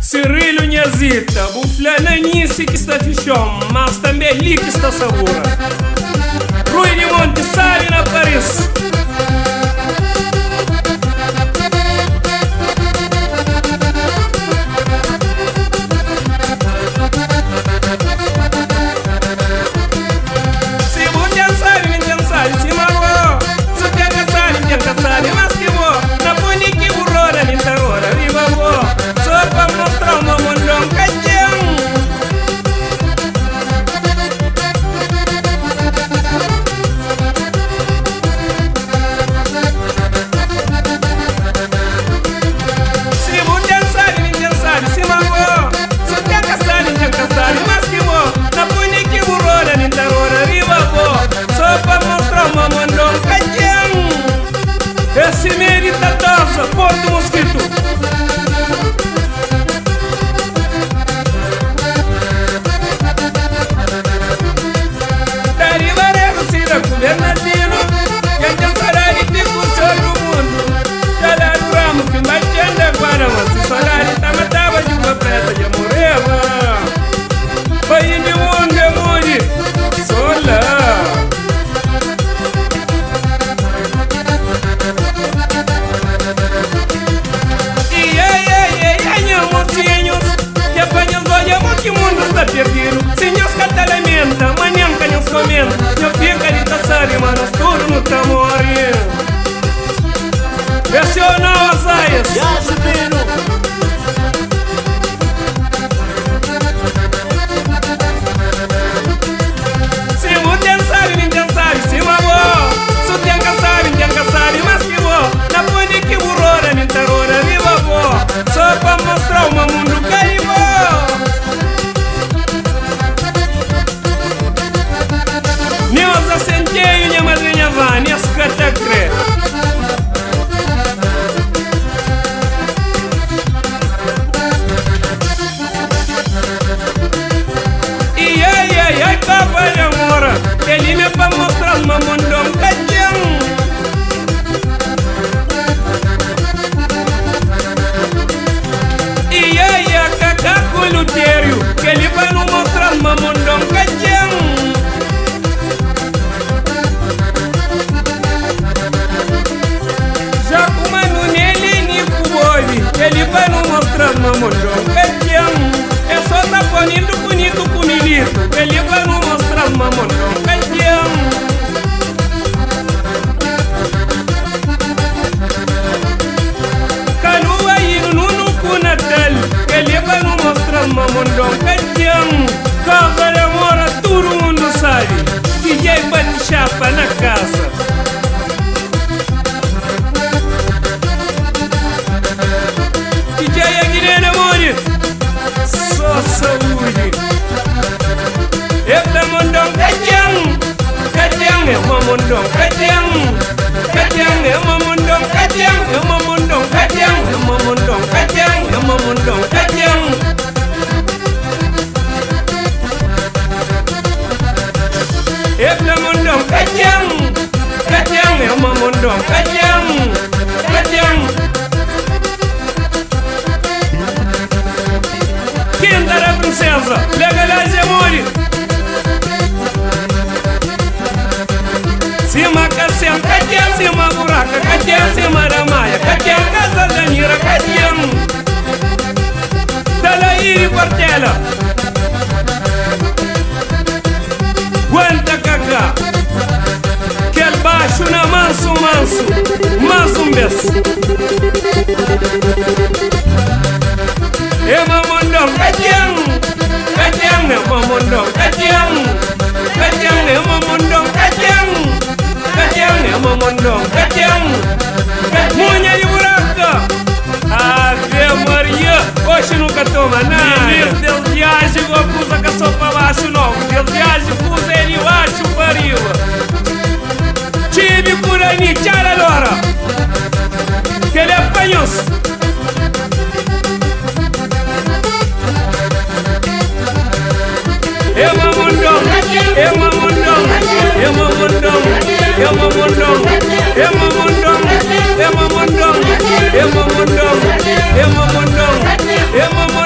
Cirilo Nhazita, buflana nisso que está fichão, mas também ali que está sabura. Rui de Monte Sali na Paris. Se vou dançar, me dançar, se magoou. Se tem caçar, mas que vou. Na bonique burrona, me tarora, viva vou. Só pra mostrar uma mondão cachão. Se vou dançar, me dançar, se magoou. Se tem caçar, mas que vou. Na bonique burrona, me tarora, viva vou. Só pra mostrar uma mondão cachão. Esse merita dança, Porto Mosquito. Bernardino, quem tem salário tem função do mundo. Salário ramo que mais tende agora, mas o salário tá matava de uma preta de morreva. Pai de mundo é muito sola. Mocinhos, que apanham olhamos que o mundo está perdido. Senhores catalamenta, amanhã canhos comendo. Eu fico de caçar, mas nós turno tá morrendo. Esse é o não as aias. Se vou dançar, me dançar, se mamou. Se tem caçar, mas que vou. Na ponte que burrora, me tarora, viva vou. Só pra mostrar o mundo caíbo. Meus assentei minha madrinha Vânia, as catacre. E ai, capa de amor. Ele me pra mostrar uma mondão cachão. E ai, a cacá com o lutério. Que ele vai nos mostrar uma mondão cachão. Já com uma nele Nico Boi. Ele vai nos mostrar uma mondão cachão. É só tá ponindo bonito com milito. Ele vai nos mostrar uma mondão cachão. Canua indo no cu Natal. Ele vai nos mostrar uma mondão cachão. Casa de mora, todo mundo sabe. DJ bate chapa na casa. DJ Aguilera Mori. Só saúde. Esta mondão cachão. Cachão é uma mondão cachão. Cachão é uma mondão cachão. É uma mondão cachão. É uma mondão cachão. É uma mondão cachão. Esta mondão cachão. Cachão é uma mondão cachão. Cachão. Quinta da princesa, legalize amore. Cima cassem, cadê cima buraca, cadê cima da maia, cadê a casa da nira, cadê Talaíri Portela. Aguenta cacá. Quer baixo na manso, mais um beijo. É uma mondão cachão. Cachão é uma mondão cachão. Cachão é uma mondão cachão. Cachão é uma mondão cachão. Munha de buraca. Ave Maria. Hoje nunca toma nada. Deus viagem, vou acusar que eu sou pra baixo não. Deus viagem, acusa ele baixo para riba. Tive por aí, tchau agora. Que ele apanhou-se. É uma mondão, é uma mondão, é uma mondão, é uma mondão, é uma mondão, é uma mondão, é uma mondão, é uma mondão, é uma mondão.